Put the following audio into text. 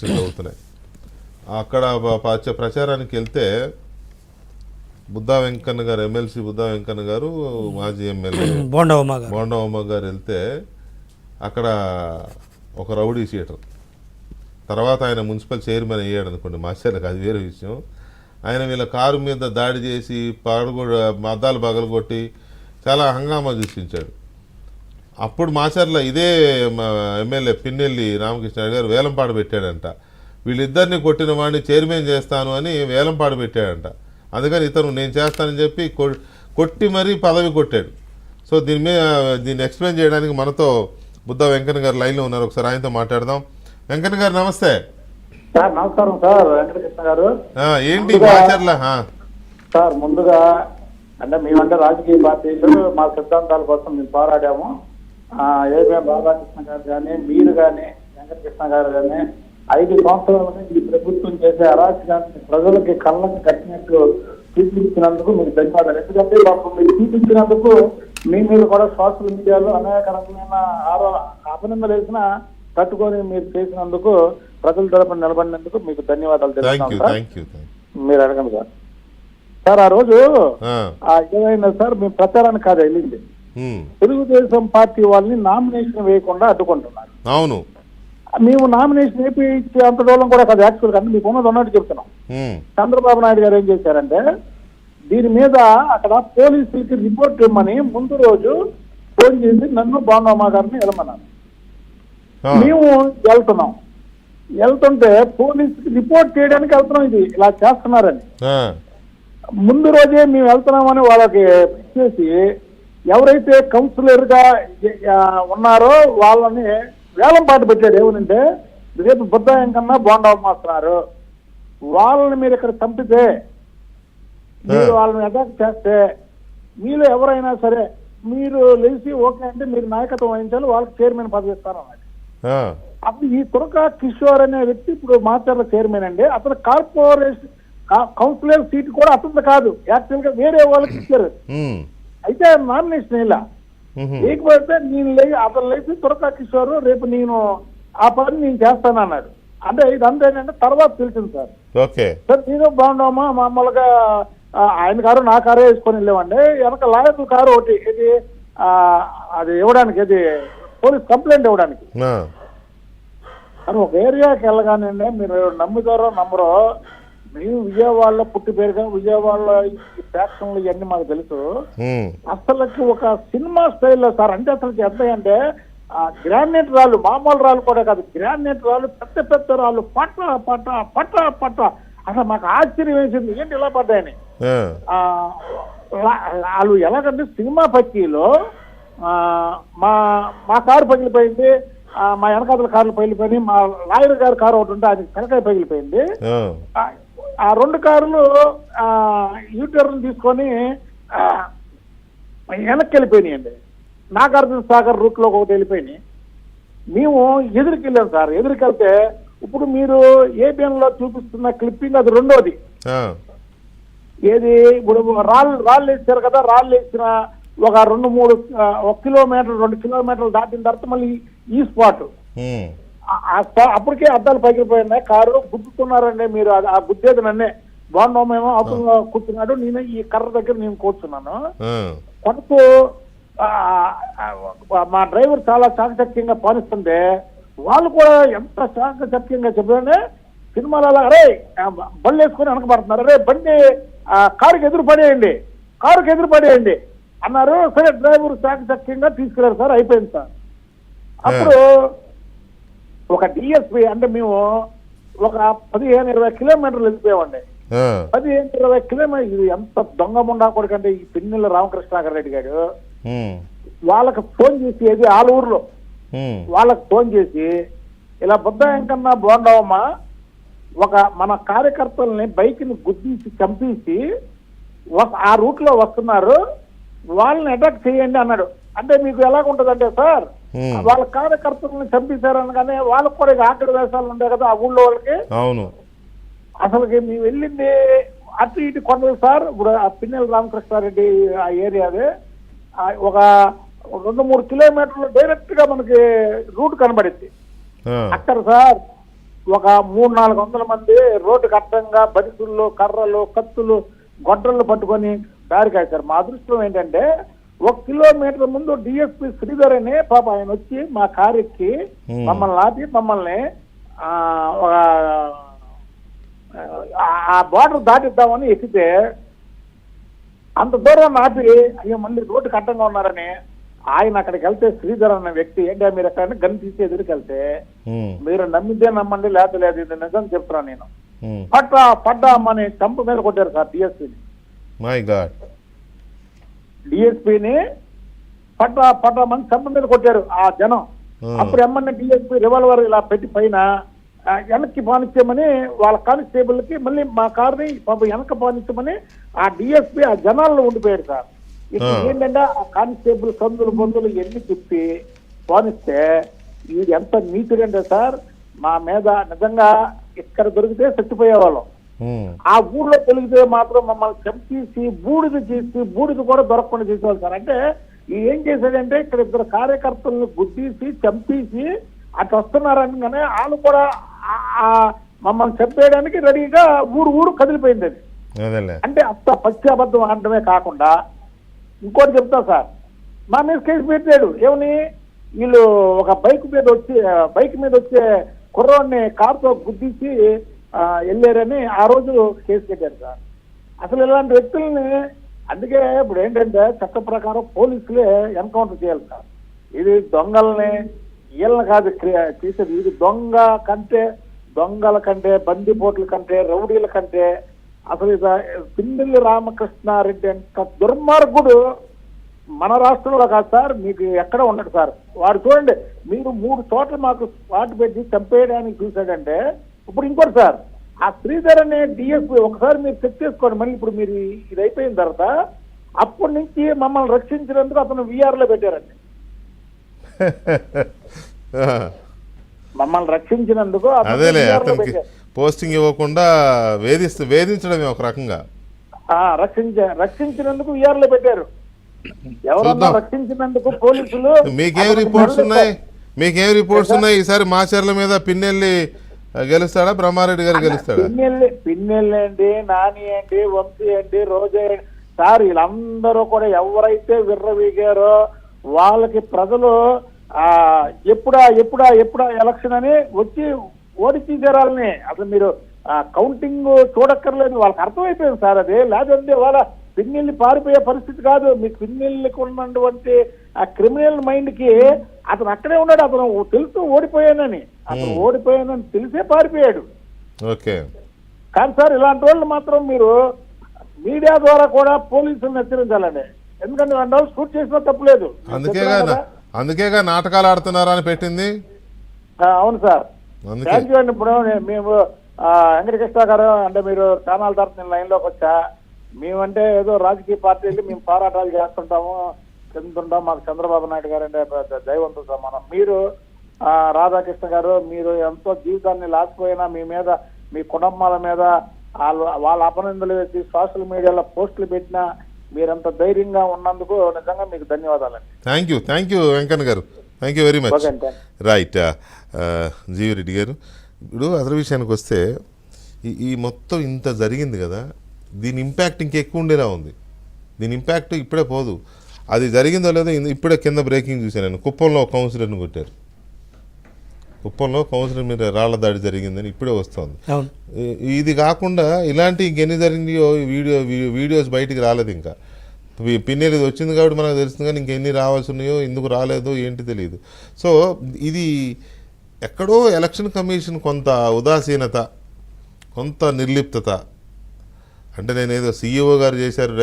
Elections అవుతున్నాయి. అక్కడ ప్రచారానికి వెళ్తే బుద్ధా వెంకన్న గారు, ఎమ్మెల్సీ బుద్ధా వెంకన్న గారు, మాజీ ఎమ్మెల్యే బోండవమ్మ గారు వెళ్తే అక్కడ ఒక రౌడీ షీటర్, తర్వాత ఆయన మున్సిపల్ చైర్మన్ అయ్యాడు అనుకోండి మాస్టర్లకు, అది వేరే విషయం. ఆయన వీళ్ళ కారు మీద దాడి చేసి అద్దాలు పగలగొట్టి చాలా హంగామా సృష్టించాడు. అప్పుడు మాచర్ల ఇదే ఎమ్మెల్యే పిన్నెల్లి రామకృష్ణ గారు వేలంపాడు పెట్టాడంట. వీళ్ళిద్దరిని కొట్టిన వాడిని చైర్మన్ చేస్తాను అని వేలంపాడు పెట్టాడంట. అందుకని ఇతను నేను చేస్తానని చెప్పి కొట్టి మరీ పదవి కొట్టాడు. సో దీన్ని ఎక్స్ప్లెయిన్ చేయడానికి మనతో బుద్ధా వెంకన్న గారు లైన్లో ఉన్నారు. ఒకసారి ఆయనతో మాట్లాడదాం. వెంకన్న గారు నమస్తే. సార్ నమస్కారం సార్. వెంకటకృష్ణ గారు ఏంటి మాచర్ల సార్? ముందుగా అంటే మేమంటే రాజకీయ పార్టీలు మా సిద్ధాంతాల కోసం మేము పోరాడాము. ఏబిఎం రాధాకృష్ణ గారు కానీ, మీరు కానీ, వెంకటకృష్ణ గారు కానీ 5 సంవత్సరాల ఈ ప్రభుత్వం చేసే అరాచకాన్ని ప్రజలకి కళ్ళకి కట్టినట్టు చూపించినందుకు మీకు ధన్యవాదాలు. ఎందుకంటే మీరు చూపించినందుకు మీ మీద కూడా సోషల్ మీడియాలో అనేక రకమైన అభినందనలు వేసిన తట్టుకొని మీరు చేసినందుకు, ప్రజల తరపున నిలబడినందుకు మీకు ధన్యవాదాలు తెలుపుతున్నాం. మీరు అడగండి సార్. సార్ ఆ రోజు ఏమైనా సార్ మేము ప్రచారానికి కాదు వెళ్ళింది, తెలుగుదేశం పార్టీ వాళ్ళని నామినేషన్ వేయకుండా అడ్డుకుంటున్నారు. అవును, మేము నామినేషన్ వేయించే అంత దూరం కూడా కాదు. యాక్చువల్ గా మీకు ఉన్నది ఉన్నట్టు చెప్తున్నాం. చంద్రబాబు నాయుడు గారు ఏం చేశారంటే దీని మీద అక్కడ పోలీసులకి రిపోర్ట్ ఇవ్వమని ముందు రోజు ఫోన్ చేసి నన్ను బాండమ్మ గారిని వెళ్ళమన్నారు. మేము వెళ్తుంటే పోలీసుకి రిపోర్ట్ చేయడానికి వెళ్తున్నాం, ఇది ఇలా చేస్తున్నారని. ముందు రోజే మేము వెళ్తున్నామని వాళ్ళకి ఇచ్చేసి ఎవరైతే కౌన్సిలర్ గా ఉన్నారో వాళ్ళని వేలం పాటు పెట్టాడు. ఏమనంటే రేపు బుద్ధా వెంకన్న బోండమ్మ వస్తున్నారు, వాళ్ళని మీరు ఇక్కడ చంపితే, మీరు వాళ్ళని అటాక్ చేస్తే, మీలో ఎవరైనా సరే మీరు లేచి ఓకే అంటే మీరు నాయకత్వం వహించాలి, వాళ్ళకి చైర్మన్ పదవి ఇస్తారన్నాడు. అప్పుడు ఈ తురక కిషోర్ అనే వ్యక్తి ఇప్పుడు మాచర్ల చైర్మన్ అండి. అతను కార్పొరేషన్ కౌన్సిలర్ సీట్ కూడా అతను కాదు, యాక్చువల్ గా వేరే వాళ్ళకి ఇచ్చారు. అయితే నామినేషన్ ఇలా లేకపోతే అతను లేచి తురక కిషోర్ రేపు నేను ఆ పని నేను చేస్తానన్నాడు. అంటే ఇదంతా ఏంటంటే తర్వాత తెలిసింది సార్. సార్ నేను బాగుండమ్మా మామూలుగా ఆయన కారు నా కారే వేసుకొని వెళ్ళామండి. వెనక లాయర్ కారు ఒకటి ఇది అది ఇవ్వడానికి, ఇది పోలీస్ కంప్లైంట్ ఇవ్వడానికి. కానీ ఒక ఏరియాకి వెళ్ళగానే మీరు నమ్ముతారో నమ్మరో, మేము విజయవాడలో పుట్టి పేరుగా విజయవాడలో ఈ ఫ్యాక్షన్లు ఇవన్నీ మాకు తెలుసు. అసలుకి ఒక సినిమా స్టైల్లో సార్. అంటే అసలు ఎంత అంటే గ్రానైట్ రాళ్ళు, మామూలు రాళ్ళు కూడా కాదు, గ్రానైట్ రాళ్ళు, పెద్ద పెద్ద రాళ్ళు పట్ట పట్ట పట్ట పట్ట. అసలు మాకు ఆశ్చర్యం వేసింది, ఏంటి ఇలా పడ్డాయని. వాళ్ళు ఎలాగంటే సినిమా పక్కీలో మా కారు పగిలిపోయింది, మా వెనకాతల కార్లు పగిలిపోయింది, మా లాయర్ గారి కారు ఒకటి ఉంటే అది తలకాయ పగిలిపోయింది. ఆ 2 కార్లు యూటర్న్ తీసుకొని వెనక్కి వెళ్ళిపోయినాయండి. నాగార్జున సాగర్ రూట్ లో ఒకటి వెళ్ళిపోయినాయి. మేము ఎదురుకి వెళ్ళాం సార్. ఎదురుకెళ్తే ఇప్పుడు మీరు ఏబిఎన్ లో చూపిస్తున్న క్లిప్పింగ్ అది రెండోది. ఏది ఇప్పుడు రాళ్ళు వేసారు కదా, రాళ్ళు వేసిన ఒక 2-3 కిలోమీటర్లు 2 కిలోమీటర్లు దాటిన తర్వాత మళ్ళీ ఈ స్పాట్, అప్పటికే అద్దాలు పగిలిపోయినాయి, కారు గుద్దుతున్నారండి. మీరు ఆ గుద్దేది నన్నే, బాగున్నామేమో అవతల కూర్చున్నాడు, నేను ఈ కర్ర దగ్గర నేను కూర్చున్నాను. కొడుకు మా డ్రైవర్ చాలా చాకచక్యంగా పాలిస్తుంటే వాళ్ళు కూడా ఎంత చాకచక్యంగా చెప్పారంటే సినిమాలో అరే బండి వేసుకొని వెనకబడుతున్నారు, అరే బండి కారుకి ఎదురు పడేయండి అన్నారు. సరే డ్రైవర్ చాకచక్యంగా తీసుకెళ్లారు సార్, అయిపోయింది సార్. అప్పుడు ఒక డిఎస్పీ అంటే మేము ఒక 15-20 కిలోమీటర్లు వెళ్ళిపోయామండి. 15-20 కిలోమీటర్లు. ఇది ఎంత దొంగ ముండా కొడుకంటే ఈ పిన్నెల రామకృష్ణారెడ్డి గారు వాళ్ళకి ఫోన్ చేసి, ఏది ఆలూరులో వాళ్ళకి ఫోన్ చేసి ఇలా బుద్ధా వెంకన్న బోండవమ్మ ఒక మన కార్యకర్తల్ని బైక్ని గుద్దించి చంపేసి ఆ రూట్ లో వస్తున్నారు, వాళ్ళని అటాక్ చేయండి అన్నాడు. అంటే మీకు ఎలాగుంటదంటే సార్, వాళ్ళ కార్యకర్తలను చంపేశారనగానే వాళ్ళకి కూడా ఆకలి వేషాలు ఉంటాయి కదా ఆ ఊళ్ళో వాళ్ళకి. అవును, అసలుకి మేము వెళ్ళింది అటు ఇటు కొండలు సార్. ఇప్పుడు ఆ పిన్నెల రామకృష్ణారెడ్డి ఆ ఏరియాదే ఒక 2-3 కిలోమీటర్లు డైరెక్ట్ గా మనకి రూట్ కనబడింది. అక్కడ సార్ ఒక 300-400 మంది రోడ్డుకి అడ్డంగా బరిసుళ్ళు, కర్రలు, కత్తులు, గొడ్డళ్ళు పట్టుకొని దారి కాశారు. మా అదృష్టం ఏంటంటే 1 కిలోమీటర్ ముందు డిఎస్పీ శ్రీధర్ అనే పాప ఆయన వచ్చి మా కారు ఎక్కి మమ్మల్ని ఆపి మమ్మల్ని ఆ బార్డర్ దాటిద్దామని ఎక్కితే అంత దూరం ఆపి అయ్యో మళ్ళీ రోడ్డుకి అడ్డంగా ఉన్నారని ఆయన అక్కడికి వెళ్తే శ్రీధర్ అన్న వ్యక్తి ఏంటంటే మీరు ఎక్కడైనా గన్ తీసి ఎదురుకి వెళ్తే మీరు నమ్మితే నమ్మండి లేకపోతే లేదు, ఇది నిజం చెప్తున్నాను నేను. పడ్డా అమ్మని చంప మీద కొట్టారు సార్ డిఎస్పీని. మై గాడ్, డిఎస్పీని పడ్డామని చంప మీద కొట్టారు ఆ జనం. అప్పుడు ఎమ్మని డిఎస్పీ రివాల్వర్ ఇలా పెట్టి పైన వెనక్కి పానిచ్చామని వాళ్ళ కానిస్టేబుల్ కి మళ్ళీ మా కార్ని వెనక పానిచ్చామని ఆ డిఎస్పీ ఆ జనాల్లో ఉండిపోయాడు సార్. ఇప్పుడు ఏంటంటే ఆ కానిస్టేబుల్ సందులు బొందులు ఎన్ని తిప్పి పానిస్తే ఇది ఎంత నీచుడంటే సార్, మా మీద నిజంగా ఇక్కడ దొరికితే చచ్చిపోయేవాళ్ళం. ఆ ఊర్లో తొలిగితే మాత్రం మమ్మల్ని చంపేసి బూడిద చేసి బూడిద కూడా దొరకకుండా చేసేవాళ్ళు సార్. అంటే ఏం చేశాడంటే ఇక్కడ 2 కార్యకర్తలను గుద్దీసి చంపేసి అటు వస్తున్నారనగానే వాళ్ళు కూడా మమ్మల్ని చంపేయడానికి రెడీగా ఊరు కదిలిపోయింది అది. అంటే అంత పశ్చాబద్ధం ఆడటమే కాకుండా ఇంకోటి చెప్తా సార్, మా మీద కేసు పెట్టాడు. ఏమని వీళ్ళు ఒక బైక్ మీద వచ్చే కుర్రాన్ని కారుతో గుద్దించి వెళ్ళారని ఆ రోజు కేసు పెట్టారు సార్. అసలు ఇలాంటి వ్యక్తుల్ని అందుకే ఇప్పుడు ఏంటంటే చట్ట ప్రకారం పోలీసులే ఎన్కౌంటర్ చేయాలి సార్. ఇది దొంగల్ని వీళ్ళని కాదు చేసేది, ఇది దొంగల కంటే బందిపోట్ల కంటే రౌడీల కంటే అసలు పిన్నెల్లి రామకృష్ణారెడ్డి అంత దుర్మార్గుడు మన రాష్ట్రంలో కాదు సార్, మీకు ఎక్కడ ఉండడు సార్. వాడు చూడండి, మీరు 3 చోట్ల మాకు స్పాట్ పెట్టి చంపేయడానికి చూశాడంటే ఇప్పుడు ఇంకోటి సార్, ఆ శ్రీధర్ అనే డిఎస్పీ ఒకసారి మీరు చెక్ చేసుకోండి. మళ్ళీ ఇప్పుడు మీరు ఇది అయిపోయిన తర్వాత అప్పటి నుంచి మమ్మల్ని రక్షించినందుకు అతను VR లో పెట్టారండి. మమ్మల్ని రక్షించినందుకు అదేలే అతనికి పోస్టింగ్ ఇవ్వకుండా వేధించడమే ఒక రకంగా. రక్షించినందుకు VR లో పెట్టారు. ఎవరన్నా రక్షించినందుకు పోలీసులు. మీకేం రిపోర్ట్స్ ఉన్నాయి ఈసారి మాచర్ల మీద పిన్నెల్లి గెలుస్తాడా, బ్రహ్మారెడ్డి గారు గెలుస్తాడా? పిన్నెల్లి అండి, నాని అండి, వంశీ అండి, రోజా సార్, వీళ్ళందరూ కూడా ఎవరైతే విర్రవీగారో వాళ్ళకి ప్రజలు ఎప్పుడా ఎలక్షన్ అని వచ్చి ఓడిచి తీరాలని అసలు మీరు కౌంటింగ్ చూడక్కర్లేదు, వాళ్ళకి అర్థమైపోయింది సార్. అదే లేదంటే వాళ్ళ పిన్నెల్లి పారిపోయే పరిస్థితి కాదు. మీకు పిన్నెల్లికి ఉన్నటువంటి ఆ క్రిమినల్ మైండ్ కి అతను అక్కడే ఉన్నాడు. అతను తెలుసు ఓడిపోయానని తెలిసే పారిపోయాడు. కానీ సార్ ఇలాంటి వాళ్ళు మాత్రం మీరు మీడియా ద్వారా కూడా పోలీసులను హెచ్చరించాలండి. ఎందుకంటే 2 రోజులు షూట్ చేసినా తప్పులేదు. అందుకేగా నాటకాలు ఆడుతున్నారా అని పెట్టింది. అవును సార్, థ్యాంక్ యూ అండి. ఇప్పుడు మేము వెంకటకృష్ణ గారు అంటే మీరు ఛానల్ తరఫు నేను లైన్లోకి వచ్చా. మేమంటే ఏదో రాజకీయ పార్టీలు మేము పోరాటాలు చేస్తుంటాము, చెందుతుంటాం. మాకు చంద్రబాబు నాయుడు గారు అంటే దైవంతో సమానం. మీరు రాధాకృష్ణ గారు మీరు ఎంతో జీవితాన్ని లాసిపోయినా మీ మీద మీ కుటుంబాల మీద వాళ్ళ అపనిందలు వేసి సోషల్ మీడియాలో పోస్టులు పెట్టినా మీరంత ధైర్యంగా ఉన్నందుకు నిజంగా మీకు ధన్యవాదాలండి. థ్యాంక్ యూ వెంకన్న గారు, thank you very much. Right, GV Reddy గారు, ఇప్పుడు అసలు విషయానికి వస్తే ఈ మొత్తం ఇంత జరిగింది కదా, దీని ఇంపాక్ట్ ఇంకెక్కువ ఉండేలా ఉంది. దీని ఇంపాక్ట్ ఇప్పుడే పోదు. అది జరిగిందో లేదో ఇప్పుడే కింద బ్రేకింగ్ చూశాను నేను. కుప్పంలో కౌన్సిలర్ని కొట్టారు. కుప్పంలో కౌన్సిలర్ మీద రాళ్ల దాడి జరిగిందని ఇప్పుడే వస్తుంది. ఇది కాకుండా ఇలాంటి ఇంకెన్ని జరిగినాయో వీడియోస్ బయటికి రాలేదు. ఇంకా పిన్నెలు వచ్చింది కాబట్టి మనకు తెలుస్తుంది, కానీ ఇంకెన్ని రావాల్సి ఉన్నాయో ఎందుకు రాలేదో ఏంటి తెలియదు. సో ఇది ఎక్కడో ఎలక్షన్ కమిషన్ కొంత ఉదాసీనత, కొంత నిర్లిప్తత. అంటే నేనేదో CEO గారు చేశారు